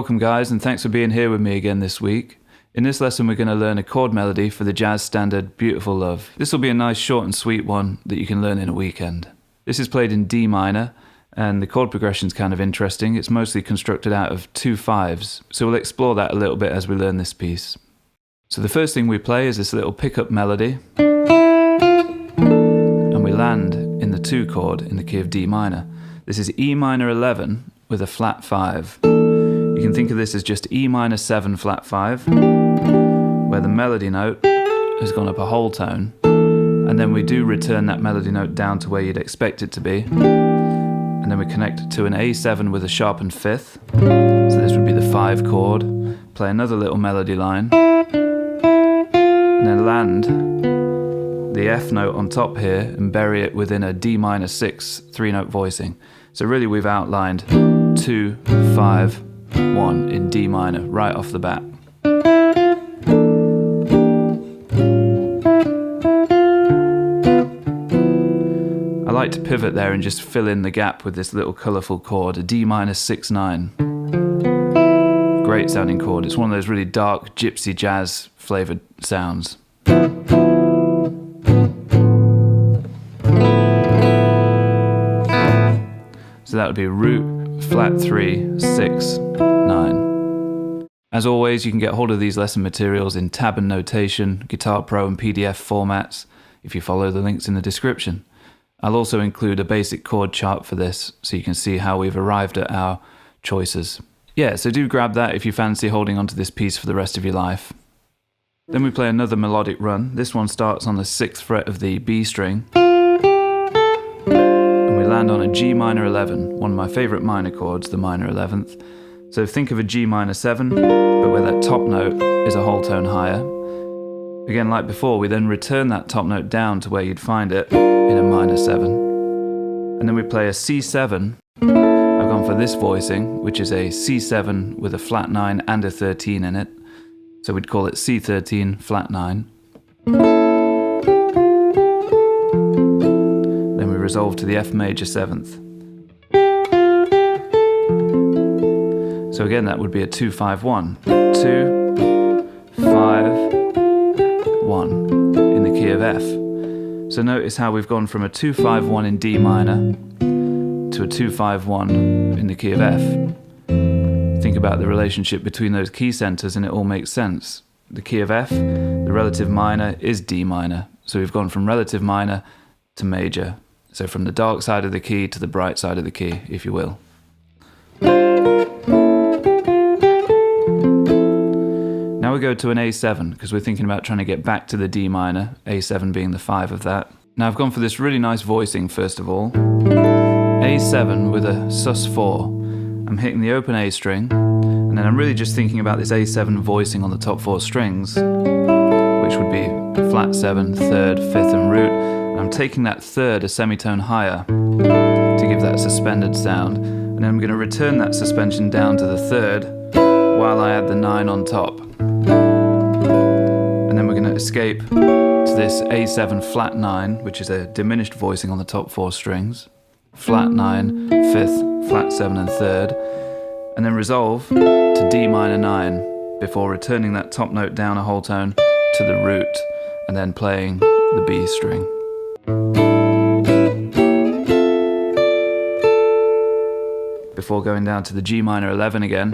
Welcome guys, and thanks for being here with me again this week. In this lesson we're going to learn a chord melody for the jazz standard Beautiful Love. This will be a nice short and sweet one that you can learn in a weekend. This is played in D minor, and the chord progression is kind of interesting. It's mostly constructed out of 2 5s, so we'll explore that a little bit as we learn this piece. So the first thing we play is this little pickup melody, and we land in the 2 chord in the key of D minor. This is E minor 11 with a flat 5. You can think of this as just E minor 7 flat 5, where the melody note has gone up a whole tone, and then we do return that melody note down to where you'd expect it to be, and then we connect it to an A7 with a sharpened 5th, so this would be the 5 chord, play another little melody line, and then land the F note on top here and bury it within a D minor 6 3-note voicing. So really we've outlined 2, 5, 1 in D minor right off the bat. I like to pivot there and just fill in the gap with this little colourful chord, a D minor 6 9. Great sounding chord. It's one of those really dark gypsy jazz flavoured sounds. So that would be root, flat 3, 6, 9. As always, you can get hold of these lesson materials in tab and notation, Guitar Pro and PDF formats if you follow the links in the description. I'll also include a basic chord chart for this so you can see how we've arrived at our choices. Yeah, so do grab that if you fancy holding onto this piece for the rest of your life. Then we play another melodic run. This one starts on the 6th fret of the B string. We land on a G minor 11, one of my favourite minor chords, the minor 11th. So think of a G minor 7, but where that top note is a whole tone higher. Again, like before, we then return that top note down to where you'd find it in a minor 7. And then we play a C7. I've gone for this voicing, which is a C7 with a flat 9 and a 13 in it. So we'd call it C13 flat 9. Resolve to the F major 7th. So again, that would be a 2 5 1. 2 5 1 in the key of F. So notice how we've gone from a 2 5 1 in D minor to a 2 5 1 in the key of F. Think about the relationship between those key centers and it all makes sense. The key of F, the relative minor is D minor. So we've gone from relative minor to major. So from the dark side of the key to the bright side of the key, if you will. Now we go to an A7, because we're thinking about trying to get back to the D minor, A7 being the 5 of that. Now I've gone for this really nice voicing first of all. A7 with a sus4. I'm hitting the open A string, and then I'm really just thinking about this A7 voicing on the top 4 strings, which would be flat 7, 3rd, 5th and root. I'm taking that 3rd a semitone higher to give that suspended sound, and then I'm going to return that suspension down to the 3rd while I add the 9 on top. And then we're going to escape to this A7 flat 9, which is a diminished voicing on the top 4 strings, flat 9, 5th, flat 7 and 3rd, and then resolve to D minor 9 before returning that top note down a whole tone to the root and then playing the B string. Before going down to the G minor 11 again,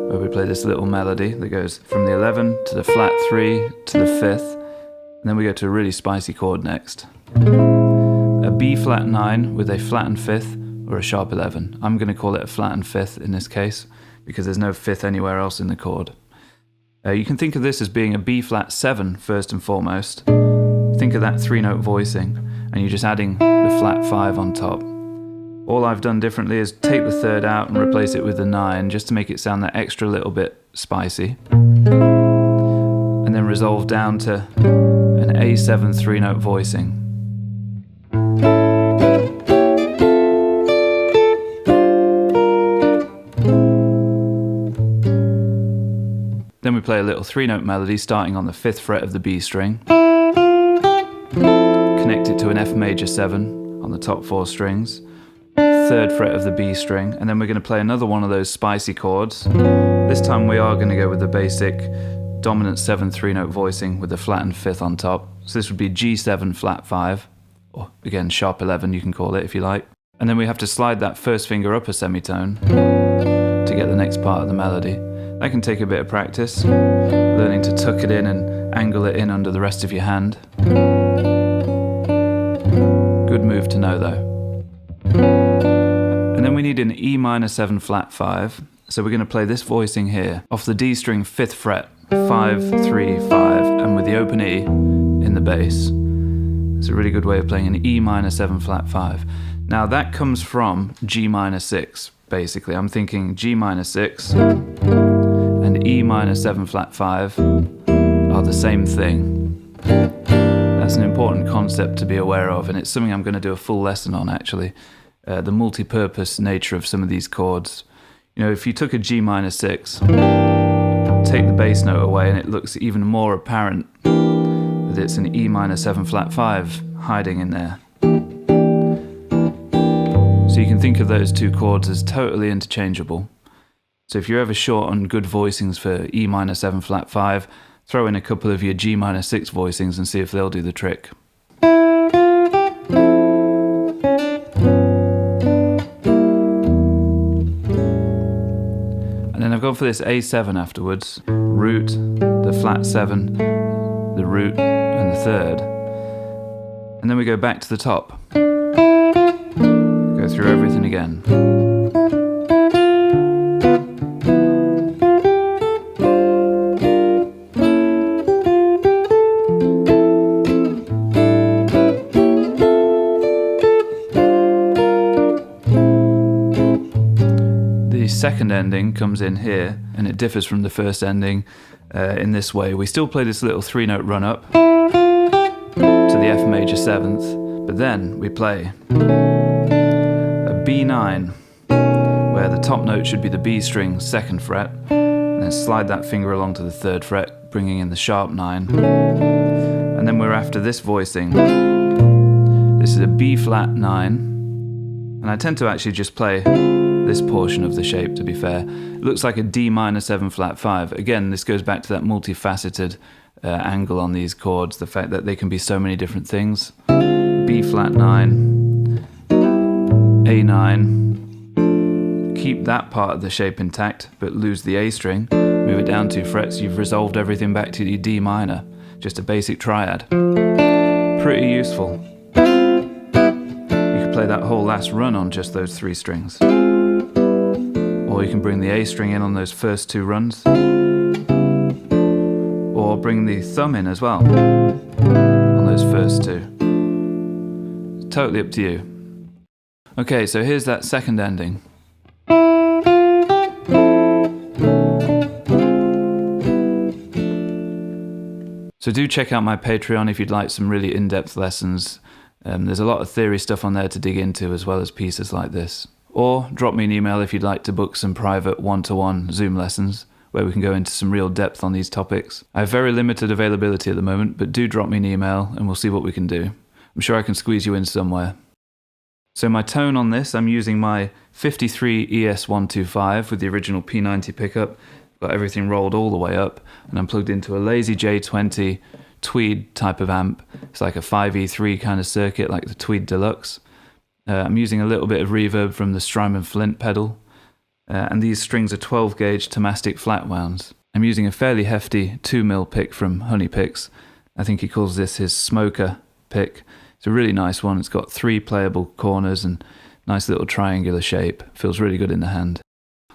where we play this little melody that goes from the 11 to the flat 3 to the 5th, and then we go to a really spicy chord next. A B flat 9 with a flattened 5th or a sharp 11. I'm going to call it a flattened 5th in this case because there's no 5th anywhere else in the chord. You can think of this as being a B flat 7 first and foremost. Think of that 3-note voicing, and you're just adding the flat 5 on top. All I've done differently is take the 3rd out and replace it with the 9, just to make it sound that extra little bit spicy. And then resolve down to an A7 3-note voicing. Then we play a little 3-note melody starting on the 5th fret of the B string. Connect it to an F major 7 on the top 4 strings. 3rd fret of the B string, and then we're going to play another one of those spicy chords. This time we are going to go with the basic dominant 7th 3-note voicing with the flattened 5th on top. So this would be G7 flat 5, or again sharp 11 you can call it if you like. And then we have to slide that first finger up a semitone to get the next part of the melody. That can take a bit of practice, learning to tuck it in and angle it in under the rest of your hand. Good move to know though. And then we need an E minor 7 flat 5, so we're going to play this voicing here off the D string 5th fret, 5, 3, 5, and with the open E in the bass. It's a really good way of playing an E minor 7 flat 5. Now that comes from G minor 6, basically. I'm thinking G minor 6 and E minor 7 flat 5 are the same thing. That's an important concept to be aware of, and it's something I'm going to do a full lesson on actually. The multi-purpose nature of some of these chords. You know, if you took a G minor 6, take the bass note away and it looks even more apparent that it's an E minor 7 flat 5 hiding in there. So you can think of those two chords as totally interchangeable. So if you're ever short on good voicings for E minor 7 flat 5, throw in a couple of your G minor 6 voicings and see if they'll do the trick. And then I've gone for this A7 afterwards, root, the flat 7, the root and the 3rd. And then we go back to the top. Go through everything again. The second ending comes in here, and it differs from the first ending in this way. We still play this little 3-note run up to the F major 7th, but then we play a B9, where the top note should be the B string 2nd fret, and then slide that finger along to the 3rd fret, bringing in the sharp 9. And then we're after this voicing. This is a B flat 9, and I tend to actually just play this portion of the shape, to be fair. It looks like a D minor 7 flat 5. Again, this goes back to that multifaceted angle on these chords, the fact that they can be so many different things. B flat 9, A9, keep that part of the shape intact, but lose the A string, move it down 2 frets, you've resolved everything back to the D minor, just a basic triad. Pretty useful. You could play that whole last run on just those 3 strings. Or you can bring the A string in on those first 2 runs, or bring the thumb in as well on those first 2. It's totally up to you. Okay, so here's that second ending. So do check out my Patreon if you'd like some really in-depth lessons. There's a lot of theory stuff on there to dig into, as well as pieces like this. Or drop me an email if you'd like to book some private one-to-one Zoom lessons where we can go into some real depth on these topics. I have very limited availability at the moment, but do drop me an email and we'll see what we can do. I'm sure I can squeeze you in somewhere. So my tone on this, I'm using my 53 ES125 with the original P90 pickup. Got everything rolled all the way up, and I'm plugged into a Lazy J20 Tweed type of amp. It's like a 5E3 kind of circuit, like the Tweed Deluxe. I'm using a little bit of reverb from the Strymon Flint pedal, and these strings are 12 gauge Tomastic flat wounds. I'm using a fairly hefty 2mm pick from Honey Picks. I think he calls this his smoker pick. It's a really nice one. It's got 3 playable corners and nice little triangular shape. Feels really good in the hand.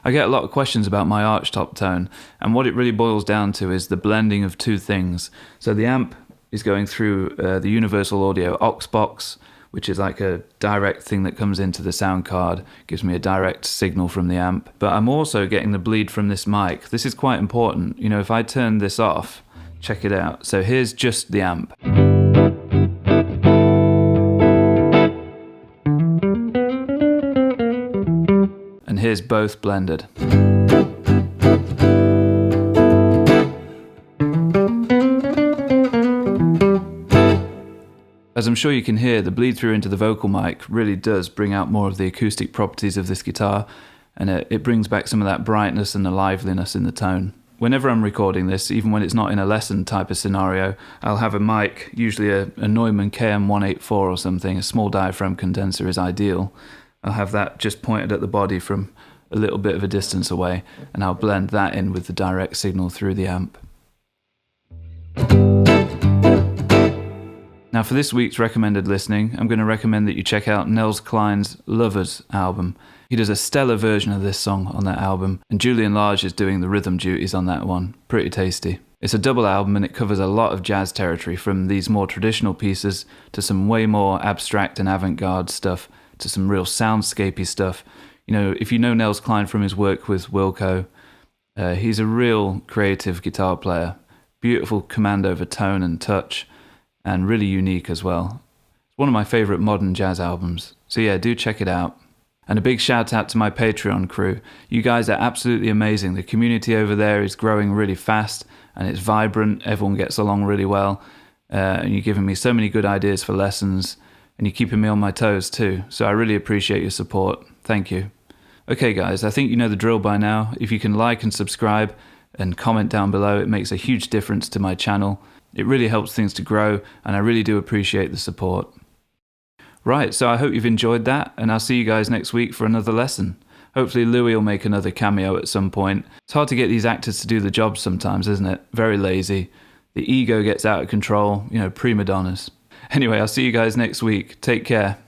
I get a lot of questions about my archtop tone, and what it really boils down to is the blending of 2 things. So the amp is going through the Universal Audio aux box, which is like a direct thing that comes into the sound card, gives me a direct signal from the amp. But I'm also getting the bleed from this mic. This is quite important. You know, if I turn this off, check it out. So here's just the amp. And here's both blended. As I'm sure you can hear, the bleed through into the vocal mic really does bring out more of the acoustic properties of this guitar, and it brings back some of that brightness and the liveliness in the tone. Whenever I'm recording this, even when it's not in a lesson type of scenario, I'll have a mic, usually a Neumann KM184 or something, a small diaphragm condenser is ideal. I'll have that just pointed at the body from a little bit of a distance away, and I'll blend that in with the direct signal through the amp. Now for this week's recommended listening, I'm going to recommend that you check out Nels Cline's Lovers album. He does a stellar version of this song on that album, and Julian Lage is doing the rhythm duties on that one. Pretty tasty. It's a double album and it covers a lot of jazz territory, from these more traditional pieces to some way more abstract and avant-garde stuff to some real soundscapey stuff. You know, if you know Nels Cline from his work with Wilco, he's a real creative guitar player. Beautiful command over tone and touch, and really unique as well. It's one of my favourite modern jazz albums. So yeah, do check it out. And a big shout out to my Patreon crew. You guys are absolutely amazing. The community over there is growing really fast and it's vibrant. Everyone gets along really well. And you're giving me so many good ideas for lessons, and you're keeping me on my toes too. So I really appreciate your support. Thank you. Okay guys, I think you know the drill by now. If you can like and subscribe and comment down below, it makes a huge difference to my channel. It really helps things to grow, and I really do appreciate the support. Right, so I hope you've enjoyed that, and I'll see you guys next week for another lesson. Hopefully Louis will make another cameo at some point. It's hard to get these actors to do the job sometimes, isn't it? Very lazy. The ego gets out of control, you know, prima donnas. Anyway, I'll see you guys next week. Take care.